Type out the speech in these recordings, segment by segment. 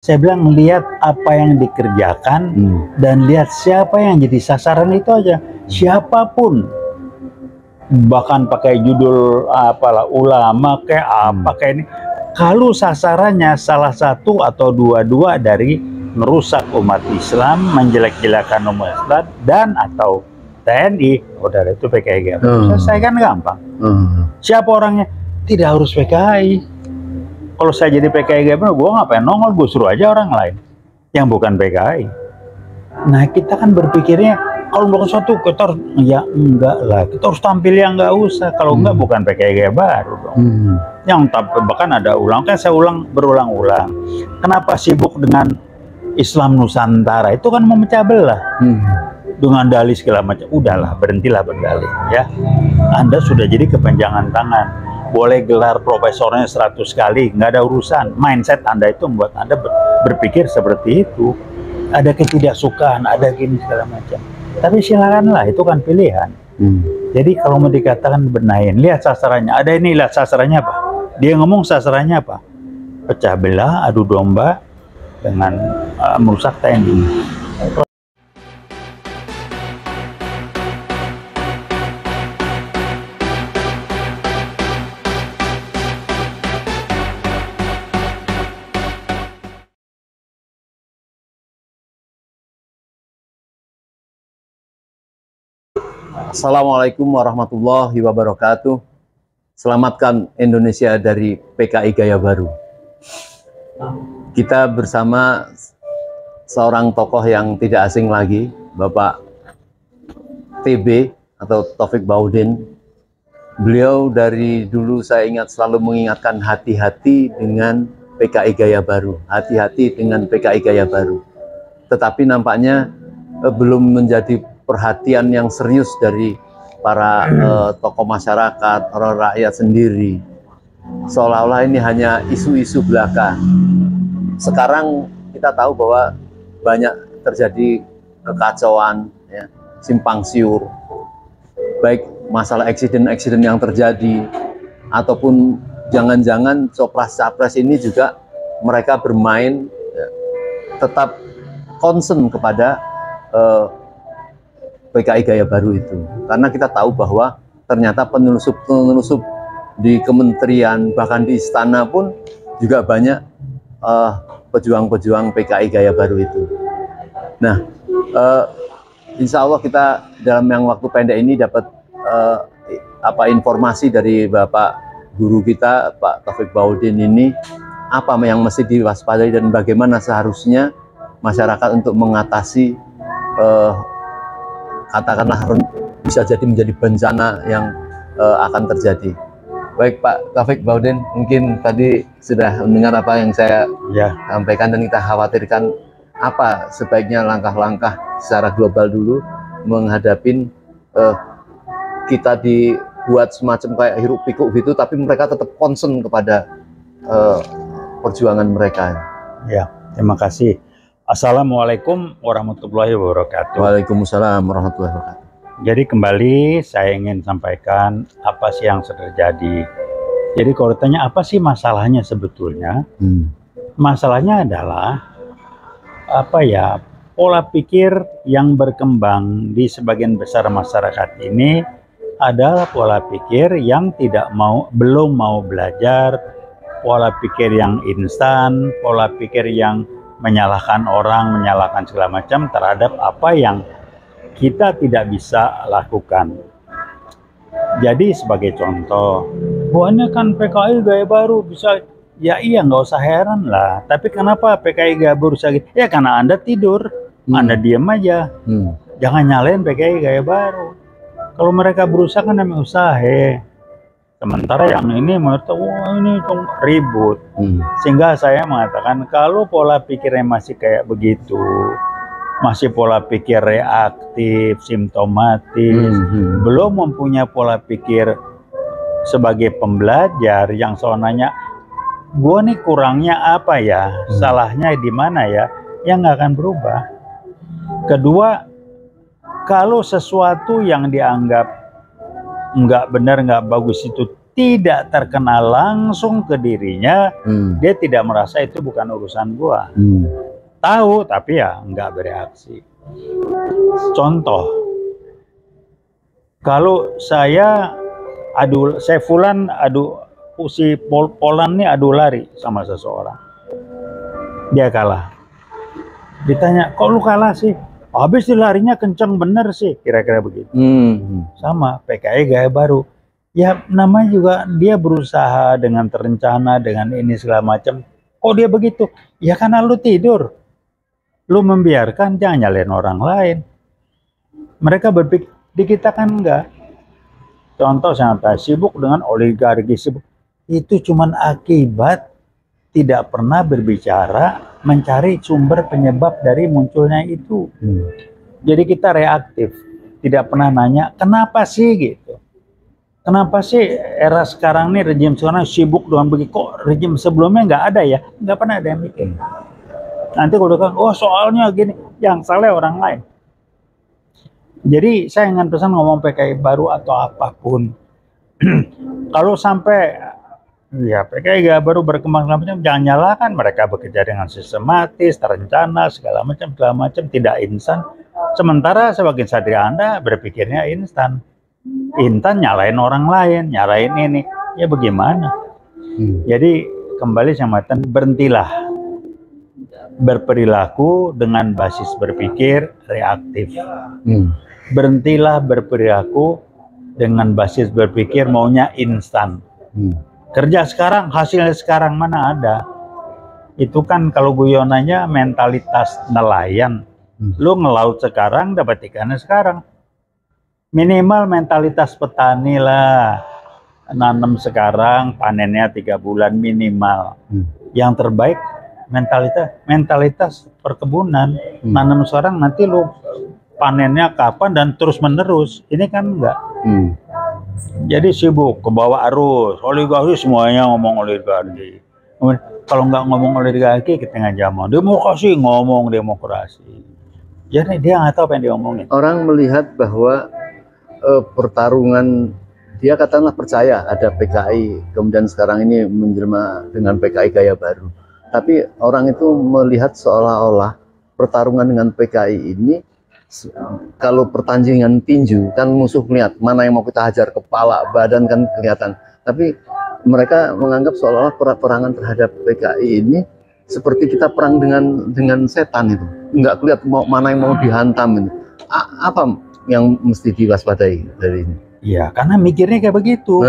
Saya bilang lihat apa yang dikerjakan dan lihat siapa yang jadi sasaran itu aja. Siapapun, bahkan pakai judul apalah ulama kayak apa kayak ini, kalau sasarannya salah satu atau dua-dua dari merusak umat Islam, menjelek-jelekan umat Islam dan atau TNI, udah itu PKI. Selesaikan gampang. Siapa orangnya? Tidak harus PKI. Kalau saya jadi PKI gue ngapain nongol, gue suruh aja orang lain yang bukan PKI. Nah kita kan berpikirnya kalau melakukan sesuatu kita harus, ya enggak lah, kita harus tampil yang enggak usah. Kalau enggak bukan PKI baru dong. Yang bahkan ada ulang, kan saya berulang-ulang. Kenapa sibuk dengan Islam Nusantara? Itu kan memecah belah. Dengan dalih segala macam. Udahlah, berhentilah berdalih ya. Anda sudah jadi kepanjangan tangan. Boleh gelar profesornya 100 kali, nggak ada urusan. Mindset Anda itu membuat Anda berpikir seperti itu. Ada ketidaksukaan, ada gini segala macam. Tapi silakanlah, itu kan pilihan. Jadi kalau mau dikatakan benahin, lihat sasarannya. Ada ini, lihat sasarannya apa? Dia ngomong sasarannya apa? Pecah belah, adu domba dengan merusak TNI. Assalamualaikum warahmatullahi wabarakatuh. Selamatkan Indonesia dari PKI Gaya Baru. Kita bersama seorang tokoh yang tidak asing lagi, Bapak TB atau Taufik Baudin. Beliau dari dulu saya ingat selalu mengingatkan hati-hati dengan PKI Gaya Baru, hati-hati dengan PKI Gaya Baru. Tetapi nampaknya belum menjadi perhatian yang serius dari para tokoh masyarakat, orang rakyat sendiri. Seolah-olah ini hanya isu-isu belaka. Sekarang kita tahu bahwa banyak terjadi kekacauan, ya, simpang siur, baik masalah eksiden-eksiden yang terjadi, ataupun jangan-jangan copras-capres ini juga mereka bermain, ya, tetap concern kepada PKI Gaya Baru itu, karena kita tahu bahwa ternyata penelusup di kementerian bahkan di istana pun juga banyak pejuang-pejuang PKI Gaya Baru itu. Nah, insya Allah kita dalam yang waktu pendek ini dapat informasi dari Bapak Guru kita Pak Taufik Baudin ini, apa yang mesti diwaspadai dan bagaimana seharusnya masyarakat untuk mengatasi katakanlah bisa jadi menjadi bencana yang akan terjadi. Baik Pak Taufik Baudin, mungkin tadi sudah mendengar apa yang saya sampaikan dan kita khawatirkan apa sebaiknya langkah-langkah secara global dulu menghadapi kita dibuat semacam kayak hiruk pikuk gitu, tapi mereka tetap concern kepada perjuangan mereka. Ya, terima kasih. Assalamualaikum warahmatullahi wabarakatuh. Waalaikumsalam warahmatullahi wabarakatuh. Jadi kembali saya ingin sampaikan apa sih yang sudah terjadi. Jadi kalau ditanya apa sih masalahnya sebetulnya, masalahnya adalah apa ya, pola pikir yang berkembang di sebagian besar masyarakat ini adalah pola pikir yang belum mau belajar, pola pikir yang instan, pola pikir yang menyalahkan orang, menyalahkan segala macam terhadap apa yang kita tidak bisa lakukan. Jadi sebagai contoh, bahwa kan PKI Gaya Baru bisa, ya iya nggak usah heran lah. Tapi kenapa PKI Gaya Baru sakit? Ya karena Anda tidur, Anda diam aja. Jangan nyalain PKI Gaya Baru. Kalau mereka berusaha kan namanya usaha. Sementara yang ini mengatakan, wah ini ribut. Sehingga saya mengatakan kalau pola pikirnya masih kayak begitu, masih pola pikir reaktif, simptomatis, belum mempunyai pola pikir sebagai pembelajar yang selalu nanya, gue nih kurangnya apa ya, salahnya di mana ya, yang nggak akan berubah. Kedua, kalau sesuatu yang dianggap nggak benar, nggak bagus itu tidak terkena langsung ke dirinya, dia tidak merasa itu bukan urusan gua. Tahu tapi ya nggak bereaksi. Contoh, kalau saya Fulan si Polan nih adu lari sama seseorang, dia kalah. Ditanya, kok lu kalah sih? Habis larinya kenceng bener sih, kira-kira begitu. Sama PKI gaya baru. Ya namanya juga dia berusaha dengan terencana, dengan ini segala macam. Kok dia begitu? Ya karena lu tidur. Lu membiarkan, jangan nyalain orang lain. Mereka berpikir, di kita kan enggak. Contoh sampai sibuk dengan oligarki, sibuk. Itu cuman akibat tidak pernah berbicara mencari sumber penyebab dari munculnya itu. Jadi kita reaktif, tidak pernah nanya kenapa sih gitu. Kenapa sih era sekarang nih, rejim sekarang sibuk dengan begitu, kok rejim sebelumnya nggak ada ya? Nggak pernah ada yang mikir. Nanti kalau kan, oh soalnya gini, yang salah orang lain. Jadi saya ingin pesan ngomong PKI baru atau apapun, kalau sampai ya PKI baru berkembang segala macam, jangan nyalakan, mereka bekerja dengan sistematis, terencana, segala macam, tidak instan. Sementara sebagian sadri Anda berpikirnya instan. Instan nyalain orang lain, nyalain ini, ya bagaimana? Jadi kembali sama berhentilah berperilaku dengan basis berpikir reaktif. Berhentilah berperilaku dengan basis berpikir maunya instan. Kerja sekarang, hasilnya sekarang, mana ada. Itu kan kalau guyonannya mentalitas nelayan. Lu ngelaut sekarang, dapat ikannya sekarang. Minimal mentalitas petani lah. Nanam sekarang, panennya 3 bulan minimal. Yang terbaik mentalitas perkebunan. Nanam sekarang, nanti lu panennya kapan dan terus menerus. Ini kan enggak. Jadi sibuk ke bawah arus, oligarki, semuanya ngomong oligarki. Kalau nggak ngomong oligarki, kita nggak zaman demokrasi, ngomong demokrasi. Jadi dia nggak tahu apa yang dia omongin. Orang melihat bahwa pertarungan, dia katakanlah percaya ada PKI, kemudian sekarang ini menjelma dengan PKI gaya baru. Tapi orang itu melihat seolah-olah pertarungan dengan PKI ini, kalau pertandingan tinju kan musuh lihat mana yang mau kita hajar, kepala, badan kan kelihatan. Tapi mereka menganggap seolah-olah perangan terhadap PKI ini seperti kita perang dengan setan itu. Nggak kelihatan mana yang mau dihantam itu. Apa yang mesti diwaspadai dari ini? Iya, karena mikirnya kayak begitu.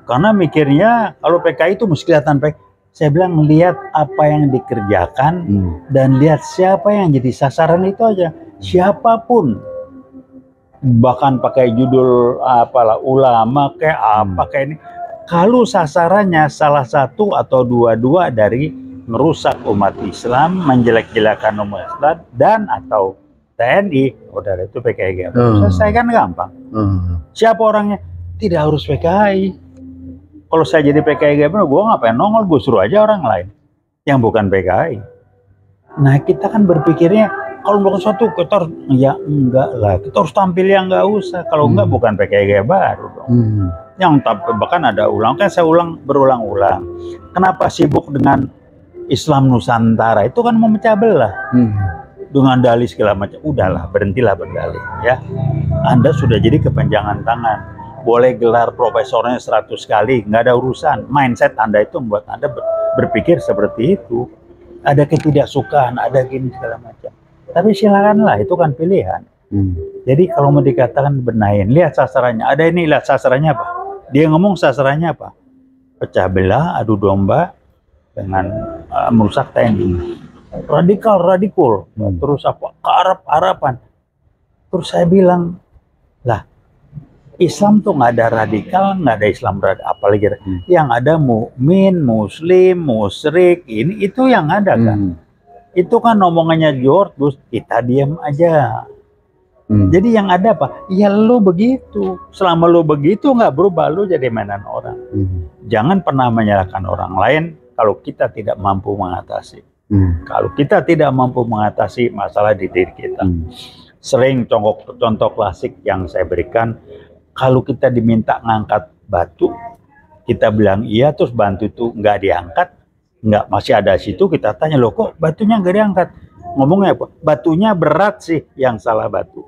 Karena mikirnya kalau PKI itu mesti kelihatan PKI. Saya bilang lihat apa yang dikerjakan dan lihat siapa yang jadi sasaran itu aja. Siapapun, bahkan pakai judul apalah ulama kayak apa kayak ini, kalau sasarannya salah satu atau dua-dua dari merusak umat Islam, menjelek-jelekan umat Islam dan atau TNI, udah itu PKI. Selesai kan gampang. Siapa orangnya? Tidak harus PKI. Kalau saya jadi PKI, gue ngapain nongol, gue suruh aja orang lain yang bukan PKI. Nah kita kan berpikirnya kalau melakukan sesuatu kita harus, ya enggak lah, kita harus tampil yang enggak usah. Kalau enggak bukan PKI gaya baru dong. Yang bahkan ada kan saya berulang-ulang. Kenapa sibuk dengan Islam Nusantara? Itu kan memecah belah. Dengan dalih segala macam. Udahlah, berhentilah berdalih ya. Anda sudah jadi kepanjangan tangan. Boleh gelar profesornya 100 kali, nggak ada urusan. Mindset Anda itu membuat Anda berpikir seperti itu. Ada ketidaksukaan, ada gini segala macam. Tapi silakanlah, itu kan pilihan. Jadi kalau mau dikatakan benahin, lihat sasarannya. Ada ini, lihat sasarannya apa? Dia ngomong sasarannya apa? Pecah belah, adu domba dengan merusak TNI. Radikal. Terus apa? Kearap-arapan. Terus saya bilang, lah Islam tuh nggak ada radikal, nggak ada Islam radikal, apalagi yang ada mukmin, muslim, musyrik, ini itu yang ada kan. Itu kan omongannya George Bush, kita diam aja. Jadi yang ada apa? Ya lu begitu. Selama lu begitu nggak berubah, lu jadi mainan orang. Jangan pernah menyalahkan orang lain kalau kita tidak mampu mengatasi. Kalau kita tidak mampu mengatasi masalah di diri kita. Sering contoh klasik yang saya berikan, kalau kita diminta ngangkat batu, Kita bilang iya, terus bantu itu nggak diangkat, nggak, masih ada situ, kita tanya, loh kok batunya nggak diangkat? Ngomongnya apa? Batunya berat sih, yang salah batu.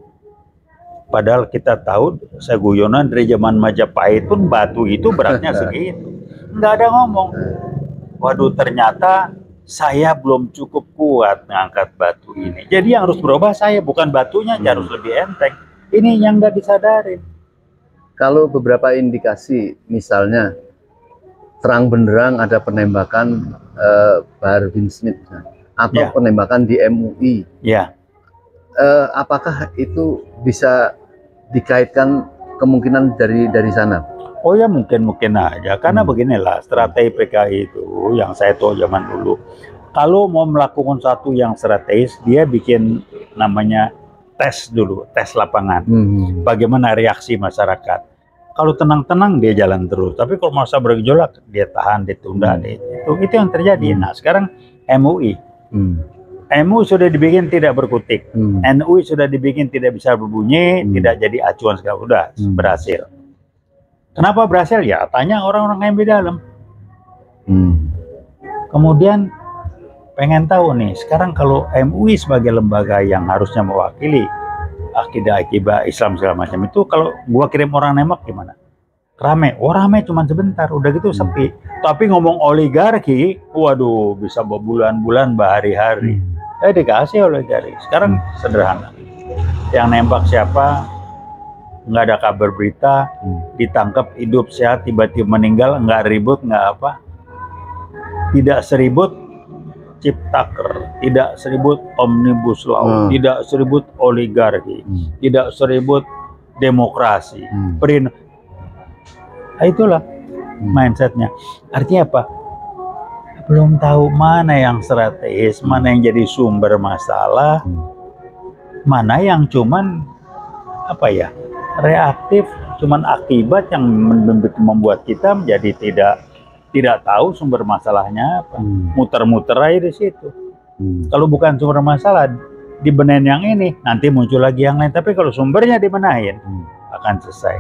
Padahal kita tahu, saya guyonan dari zaman Majapahit pun batu itu beratnya segitu. Nggak ada ngomong. Waduh, ternyata saya belum cukup kuat ngangkat batu ini. Jadi yang harus berubah saya, bukan batunya, harus lebih enteng. Ini yang nggak disadarin. Kalau beberapa indikasi, misalnya terang benderang ada penembakan Bahar bin Smith atau Ya. penembakan di MUI, Ya, apakah itu bisa dikaitkan kemungkinan dari sana? oh ya mungkin aja. Karena beginilah strategi PKI itu yang saya tahu zaman dulu. Kalau mau melakukan satu yang strategis, dia bikin namanya tes dulu, tes lapangan. Bagaimana reaksi masyarakat. Kalau tenang-tenang dia jalan terus, tapi kalau masa bergejolak dia tahan, ditunda, itu yang terjadi. Nah sekarang MUI, MUI sudah dibikin tidak berkutik, NUI sudah dibikin tidak bisa berbunyi, tidak jadi acuan segala, udah berhasil. Kenapa berhasil? Ya tanya orang-orang yang di dalam. Kemudian pengen tahu nih, sekarang kalau MUI sebagai lembaga yang harusnya mewakili akidah Islam segala macam itu, kalau gua kirim orang nembak gimana? Rame, rame cuman sebentar, udah gitu sepi. Tapi ngomong oligarki, waduh bisa berbulan-bulan, berhari-hari. Dikasih oligarki. Sekarang sederhana. Yang nembak siapa? Nggak ada kabar berita, ditangkap hidup sehat, tiba-tiba meninggal, nggak ribut, nggak apa. Tidak seribut Ciptaker, tidak seribut Omnibus Law, tidak seribut oligarki, tidak seribut demokrasi. Nah, itulah mindsetnya. Artinya apa? Belum tahu mana yang strategis, mana yang jadi sumber masalah, mana yang cuman apa ya, reaktif, cuman akibat yang membuat kita menjadi tidak tahu sumber masalahnya apa. Muter-muter aja di situ. Kalau bukan sumber masalah, dibenahin yang ini, nanti muncul lagi yang lain. Tapi kalau sumbernya dibenahin, akan selesai.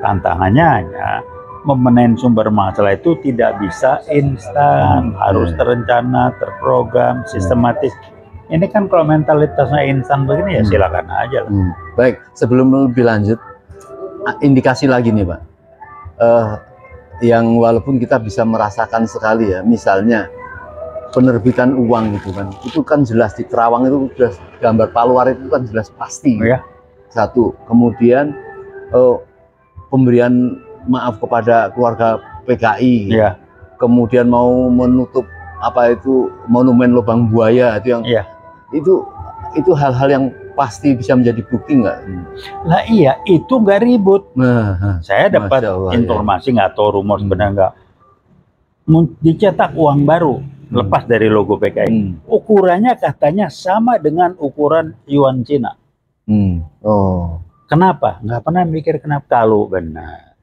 Tantangannya hanya membenahin sumber masalah itu tidak bisa instan, harus terencana, terprogram, sistematis. Ini kan kalau mentalitasnya instan begini, ya silakan aja lah. Baik, sebelum lebih lanjut, indikasi lagi nih Pak. Yang walaupun kita bisa merasakan sekali ya, misalnya penerbitan uang itu kan jelas di Kerawang itu sudah gambar Paluar itu kan jelas pasti. Satu, kemudian pemberian maaf kepada keluarga PKI, kemudian mau menutup apa itu monumen Lubang Buaya itu yang itu hal-hal yang pasti bisa menjadi bukti nggak? Lah iya, itu nggak ribut. Saya dapat informasi, nggak tahu rumor sebenarnya nggak. Dicetak uang baru, lepas dari logo PKI. Ukurannya katanya sama dengan ukuran yuan Cina. Kenapa? Nggak pernah mikir kenapa kalau benar.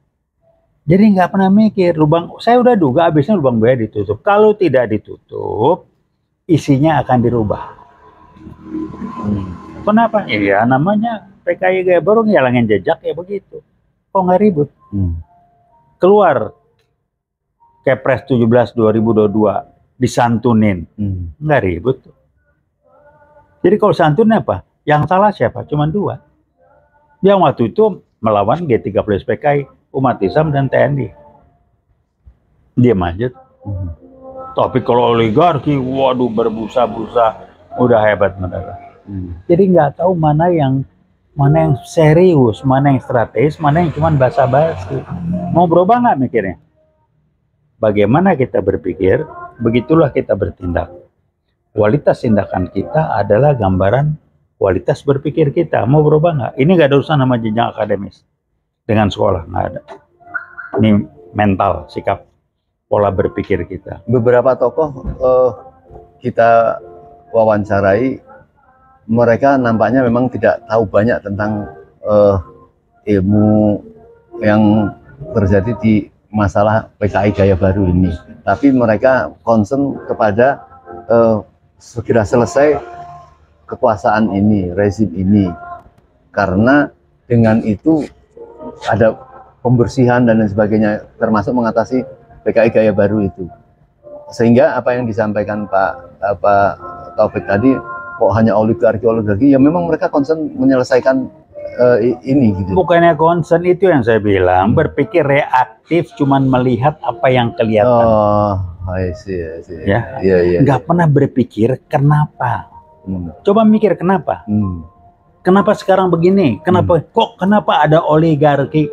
Jadi nggak pernah mikir saya udah duga habisnya Lubang Buaya ditutup. Kalau tidak ditutup, isinya akan dirubah. Kenapa? Ya namanya PKI gaya baru, ngilangin jejak ya begitu. Kok nggak ribut? Keluar Kepres 17 2022 disantunin, nggak ribut. Jadi kalau santun apa? Yang salah siapa? Cuman dua. Yang waktu itu melawan G30 PKI, umat Islam dan TNI. Diam aja. Tapi kalau oligarki, waduh berbusa-busa, udah hebat mereka. Jadi nggak tahu mana yang serius, mana yang strategis, mana yang cuma basa-basi. Mau berubah nggak mikirnya? Bagaimana kita berpikir, begitulah kita bertindak. Kualitas tindakan kita adalah gambaran kualitas berpikir kita. Mau berubah nggak? Ini nggak ada urusan sama jenjang akademis dengan sekolah, nggak ada. Ini mental, sikap, pola berpikir kita. Beberapa tokoh kita wawancarai, mereka nampaknya memang tidak tahu banyak tentang ilmu yang terjadi di masalah PKI Gaya Baru ini. Tapi mereka concern kepada segera selesai kekuasaan ini, rezim ini. Karena dengan itu ada pembersihan dan lain sebagainya, termasuk mengatasi PKI gaya baru itu. Sehingga apa yang disampaikan Pak Taufik tadi, kok hanya oligarki, ya memang mereka concern menyelesaikan ini gitu. Bukannya concern, itu yang saya bilang, berpikir reaktif, cuman melihat apa yang kelihatan. Oh, I see. Ya, Iya. nggak pernah berpikir kenapa. Coba mikir kenapa. Kenapa sekarang begini? Kenapa ada oligarki?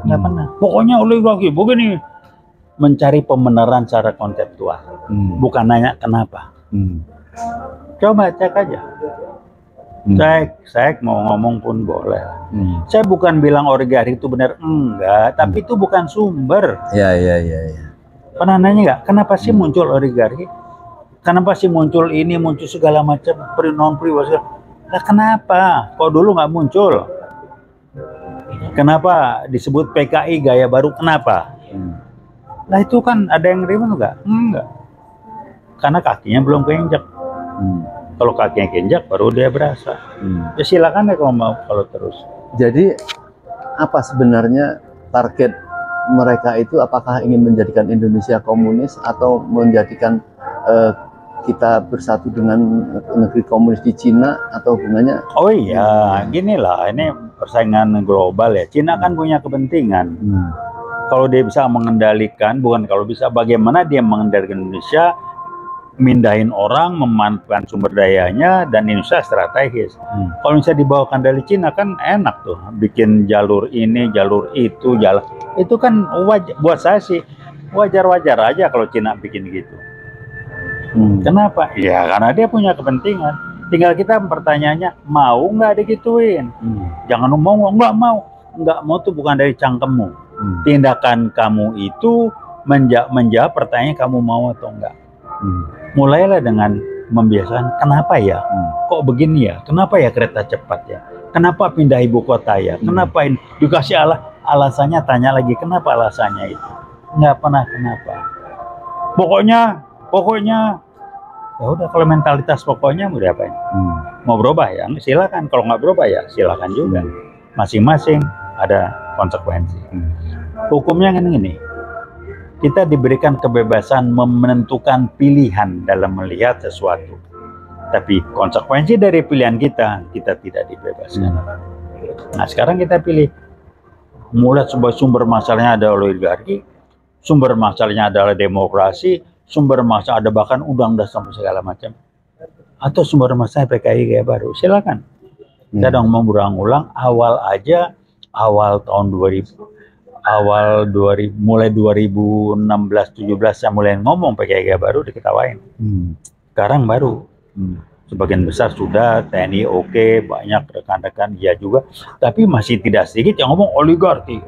Nggak pernah. Pokoknya oligarki begini. Mencari pembenaran secara konseptual, bukan nanya kenapa. Coba cek aja. Cek mau ngomong pun boleh. Saya bukan bilang oligarki itu benar, enggak, tapi itu bukan sumber. Iya. Pernah nanya nggak, kenapa sih muncul oligarki? Kenapa sih muncul ini, muncul segala macam non-privasi? Nah, kenapa? Kok dulu nggak muncul? Kenapa disebut PKI gaya baru? Kenapa? Nah itu kan ada yang nerima nggak? Enggak. Karena kakinya belum keinjak. Kalau kakinya keinjak baru dia berasa. Ya silakan ya kalau mau, kalau terus. Jadi apa sebenarnya target mereka itu? Apakah ingin menjadikan Indonesia komunis atau menjadikan kita bersatu dengan negeri komunis di Cina, atau hubungannya? Oh iya, gini lah, ini persaingan global ya. Cina kan punya kepentingan. Kalau dia bisa mengendalikan, bukan kalau bisa, bagaimana dia mengendalikan Indonesia, mindahin orang, memanfaatkan sumber dayanya, dan Indonesia strategis. Kalau misalnya dibawakan dari Cina kan enak tuh, bikin jalur ini, jalur itu, jalan. Itu kan buat saya sih wajar-wajar aja kalau Cina bikin gitu. Kenapa? Ya karena dia punya kepentingan. Tinggal kita pertanyaannya, mau nggak digituin? Jangan ngomong nggak mau tuh bukan dari cangkemmu. Tindakan kamu itu menjawab pertanyaan kamu mau atau enggak. Mulailah dengan membiasakan, kenapa ya? Kok begini ya? Kenapa ya kereta cepat ya? Kenapa pindah ibu kota ya? Kenapa ini? Dikasih alasannya, tanya lagi, kenapa alasannya itu? Nggak pernah kenapa. Pokoknya, ya udah, kalau mentalitas pokoknya mau diapain? Mau berubah ya? Silakan. Kalau nggak berubah ya silakan juga. Masing-masing ada konsekuensi. Hukumnya kan gini, kita diberikan kebebasan menentukan pilihan dalam melihat sesuatu, tapi konsekuensi dari pilihan kita tidak dibebaskan. Nah sekarang kita pilih, mulai sebuah sumber masalahnya ada oligarki, sumber masalahnya adalah demokrasi, sumber masalah ada bahkan undang-undang sama segala macam, atau sumber masalah PKI gaya baru, silakan. Kita dong mau berulang-ulang, awal tahun 2000, mulai 2016-17 saya mulai ngomong PKI gaya baru diketawain. Sekarang baru sebagian besar sudah, TNI oke, banyak rekan-rekan iya juga, tapi masih tidak sedikit yang ngomong oligarki.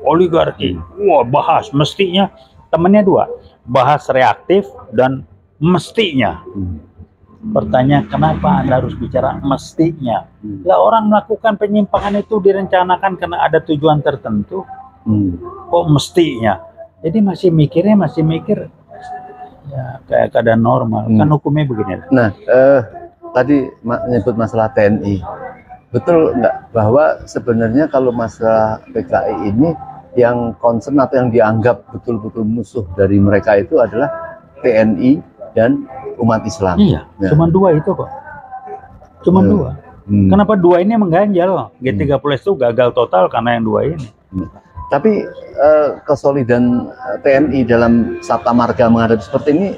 Wah, bahas mestinya, temennya dua, bahas reaktif dan mestinya. Pertanyaan, kenapa Anda harus bicara mestinya? Lah orang melakukan penyimpangan itu direncanakan karena ada tujuan tertentu. Kok mestinya? Jadi masih mikir ya kayak keadaan normal. Kan hukumnya begini. Nah, tadi menyebut masalah TNI. Betul nggak bahwa sebenarnya kalau masalah PKI ini yang concern atau yang dianggap betul-betul musuh dari mereka itu adalah TNI dan umat Islam? Iya, cuma dua itu kok. Cuma dua. Kenapa dua ini mengganjal? G30S itu gagal total karena yang dua ini. Tapi kesolidan TNI dalam Sabta Marga menghadapi seperti ini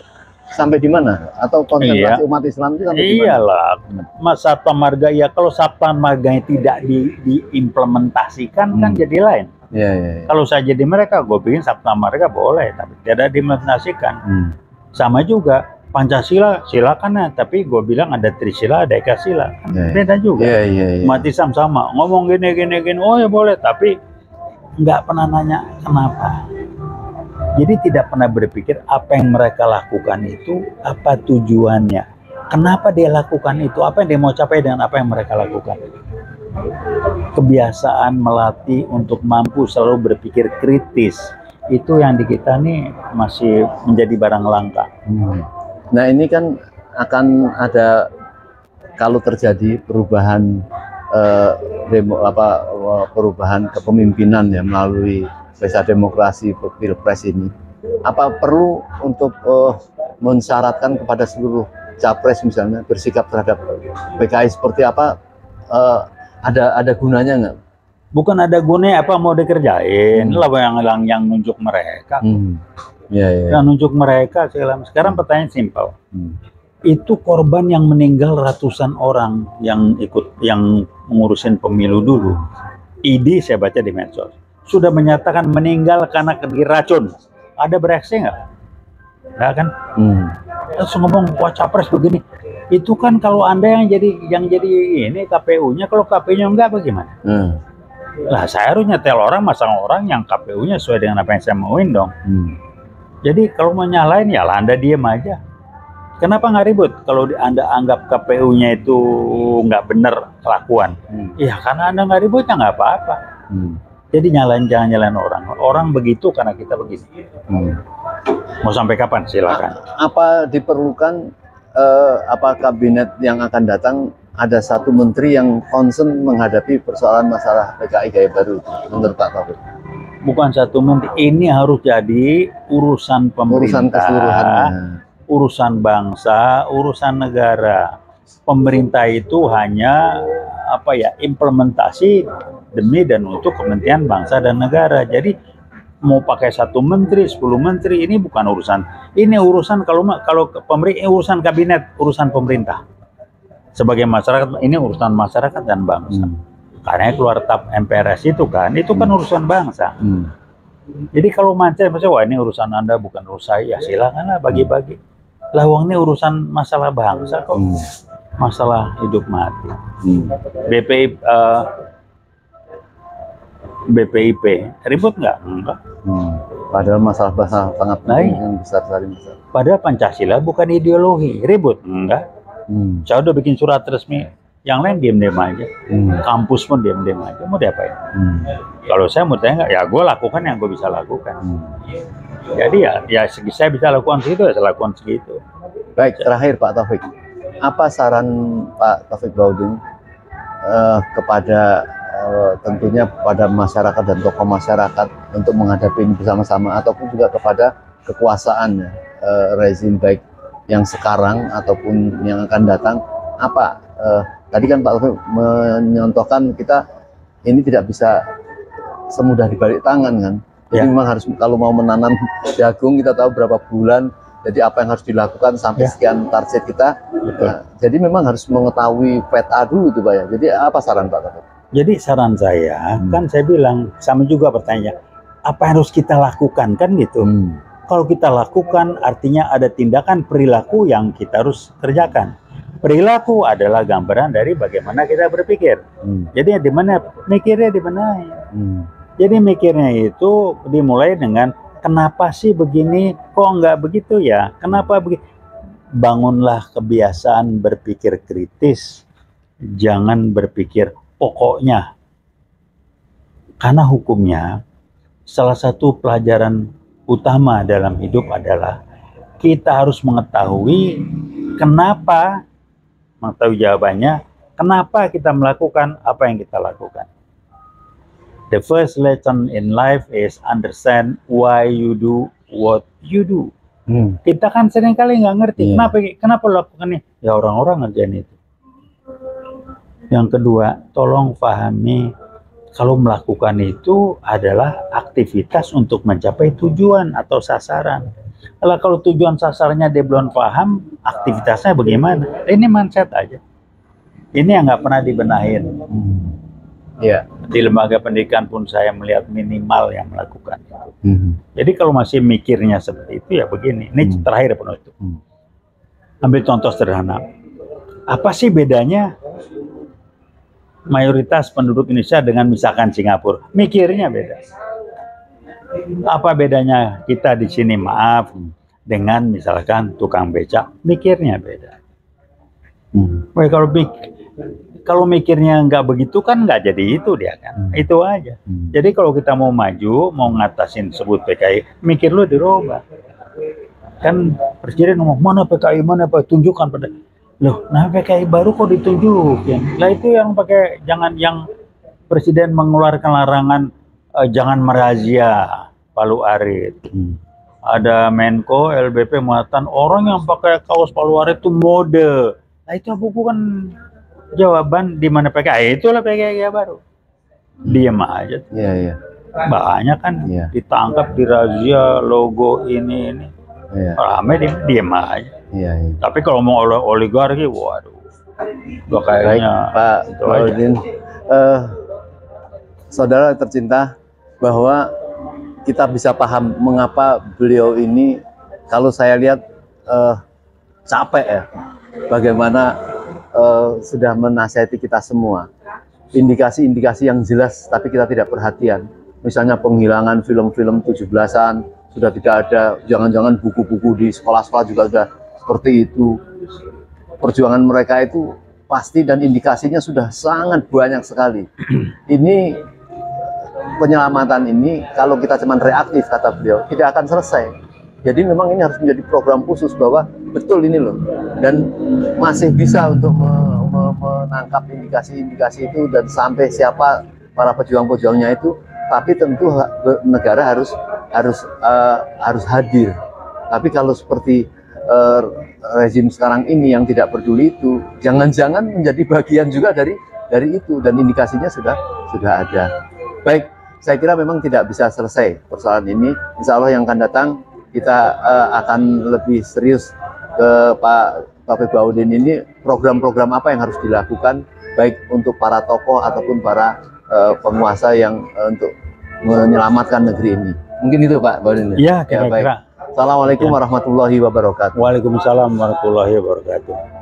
sampai di mana? Atau konsentrasi umat Islam itu sampai di mana? Iyalah, Mas Sabta Marga ya, kalau Sabta Marganya tidak diimplementasikan kan jadi lain. Kalau saya jadi mereka, gue bikin Sabta Marga boleh, tapi tidak diimplementasikan. Sama juga Pancasila silakan ya, tapi gue bilang ada Trisila, ada Ekasila, kan beda juga. Umat Islam sama, ngomong gini, oh ya boleh, tapi nggak pernah nanya kenapa. Jadi tidak pernah berpikir apa yang mereka lakukan itu, apa tujuannya, kenapa dia lakukan itu, apa yang dia mau capai dengan apa yang mereka lakukan. Kebiasaan melatih untuk mampu selalu berpikir kritis, itu yang di kita nih masih menjadi barang langka. Nah ini kan akan ada, kalau terjadi perubahan perubahan kepemimpinan ya melalui pesta demokrasi pilpres ini, apa perlu untuk mensyaratkan kepada seluruh capres misalnya bersikap terhadap PKI seperti apa? Ada gunanya nggak? Bukan ada gunanya, apa mau dikerjain lah yang nunjuk mereka. Yang nunjuk mereka sekarang pertanyaan simpel. Itu korban yang meninggal ratusan orang yang ikut yang ngurusin pemilu dulu. ID saya baca di medsos sudah menyatakan meninggal karena diracun. Ada bereaksi nggak? Nggak kan? Terus ngomong wah capres begini. Itu kan kalau Anda yang jadi ini KPU-nya, kalau KPU-nya enggak bagaimana? Lah saya harus nyetel orang, masang orang yang KPU-nya sesuai dengan apa yang saya mauin dong. Jadi kalau mau nyalain ya lah Anda diem aja. Kenapa nggak ribut kalau Anda anggap KPU-nya itu nggak benar kelakuan? Ya karena Anda nggak ribut ya nggak apa-apa. Jadi jangan nyalain orang. Orang begitu karena kita begitu. Mau sampai kapan? Silakan. Apa diperlukan apa kabinet yang akan datang ada satu menteri yang concern menghadapi persoalan masalah PKI gaya baru menurut Pak Taufik? Bukan satu menteri, ini harus jadi urusan pemerintah, urusan keseluruhannya, urusan bangsa, urusan negara. Pemerintah itu hanya apa ya, implementasi demi dan untuk kepentingan bangsa dan negara. Jadi mau pakai satu menteri, 10 menteri, ini bukan urusan. Ini urusan kalau pemerintah, urusan kabinet, urusan pemerintah. Sebagai masyarakat, ini urusan masyarakat dan bangsa. Karena keluar TAP MPRS itu kan urusan bangsa. Jadi kalau mancing, wah ini urusan Anda bukan urusan saya, ya silakanlah bagi-bagi. Lah uang ini urusan masalah bangsa kok, masalah hidup mati. BPIP ribut nggak? Enggak. Padahal masalah bahasa sangat penting yang besar sekali. Padahal Pancasila bukan ideologi, ribut? Enggak. Saya udah bikin surat resmi, yang lain diam-diam aja. Kampus pun diam-diam aja, mau diapain? Kalau saya mau tanya nggak, ya gue lakukan yang gue bisa lakukan. Jadi ya saya bisa lakukan segitu, ya saya lakukan segitu. Baik, terakhir Pak Taufik, apa saran Pak Taufik Baudin kepada tentunya pada masyarakat dan tokoh masyarakat untuk menghadapi ini bersama-sama, ataupun juga kepada kekuasaan rezim baik yang sekarang ataupun yang akan datang? Apa tadi kan Pak Taufik menyontohkan kita ini tidak bisa semudah dibalik tangan kan. Jadi memang harus, kalau mau menanam jagung kita tahu berapa bulan, jadi apa yang harus dilakukan sampai sekian target kita. Jadi memang harus mengetahui peta dulu itu Pak ya. Jadi apa saran Pak Taufik? Jadi saran saya, kan saya bilang, sama juga pertanyaan, apa yang harus kita lakukan, kan gitu. Kalau kita lakukan, artinya ada tindakan perilaku yang kita harus kerjakan. Perilaku adalah gambaran dari bagaimana kita berpikir. Jadi di mana mikirnya dibenahi. Jadi mikirnya itu dimulai dengan, kenapa sih begini, kok nggak begitu ya, kenapa begitu. Bangunlah kebiasaan berpikir kritis, jangan berpikir pokoknya. Karena hukumnya, salah satu pelajaran utama dalam hidup adalah kita harus mengetahui kenapa, mengetahui jawabannya, kenapa kita melakukan apa yang kita lakukan. The first lesson in life is understand why you do what you do. Kita kan seringkali nggak ngerti kenapa lakukan ini. Ya orang-orang ngerjain itu. Yang kedua, tolong pahami kalau melakukan itu adalah aktivitas untuk mencapai tujuan atau sasaran. Kalau tujuan sasarannya dia belum paham, aktivitasnya bagaimana? Ini mindset aja. Ini yang nggak pernah dibenahin. Di lembaga pendidikan pun saya melihat minimal yang melakukan itu. Jadi kalau masih mikirnya seperti itu ya begini. Ini terakhir penutup. Ambil contoh sederhana. Apa sih bedanya mayoritas penduduk Indonesia dengan misalkan Singapura? Mikirnya beda. Apa bedanya kita di sini, maaf, dengan misalkan tukang becak? Mikirnya beda. Kalau mikirnya nggak begitu kan nggak jadi itu dia kan. Itu aja. Jadi kalau kita mau maju, mau ngatasin sebut PKI, mikir lu dirubah. Kan Presiden ngomong, mana PKI, mana Pak, tunjukkan pada. Loh, nah PKI baru kok ditunjukin. Lah itu yang pakai, jangan yang Presiden mengeluarkan larangan jangan merazia Palu Arit. Ada Menko LBP mengatakan orang yang pakai kaos Palu Arit itu mode. Nah itu bukan jawaban di mana PKI, itulah PKI baru. Diam aja. Iya, iya. Banyak kan Iya. ditangkap, dirazia logo ini. Iya. Rame diam aja. Iya, iya. Tapi kalau mau oligarki, waduh. Udah Baik, kayaknya Pak itu aja. Baudin. Saudara tercinta, bahwa kita bisa paham mengapa beliau ini, kalau saya lihat capek ya, bagaimana sudah menasihati kita semua. Indikasi-indikasi yang jelas, tapi kita tidak perhatian. Misalnya penghilangan film-film 17-an, sudah tidak ada, jangan-jangan buku-buku di sekolah-sekolah juga sudah seperti itu. Perjuangan mereka itu pasti dan indikasinya sudah sangat banyak sekali. Ini penyelamatan ini kalau kita cuma reaktif, kata beliau, tidak akan selesai. Jadi memang ini harus menjadi program khusus bahwa betul ini loh, dan masih bisa untuk menangkap indikasi-indikasi itu dan sampai siapa para pejuang-pejuangnya itu. Tapi tentu negara harus hadir. Tapi kalau seperti rezim sekarang ini yang tidak peduli itu, jangan-jangan menjadi bagian juga dari itu, dan indikasinya sudah ada. Baik, saya kira memang tidak bisa selesai persoalan ini. Insya Allah yang akan datang kita akan lebih serius ke Pak Taufik Baudin ini, program-program apa yang harus dilakukan baik untuk para tokoh ataupun para penguasa yang untuk menyelamatkan negeri ini. Mungkin itu Pak Baudin. Iya, Ya, baik. kira-kira. Assalamualaikum warahmatullahi wabarakatuh. Waalaikumsalam warahmatullahi wabarakatuh.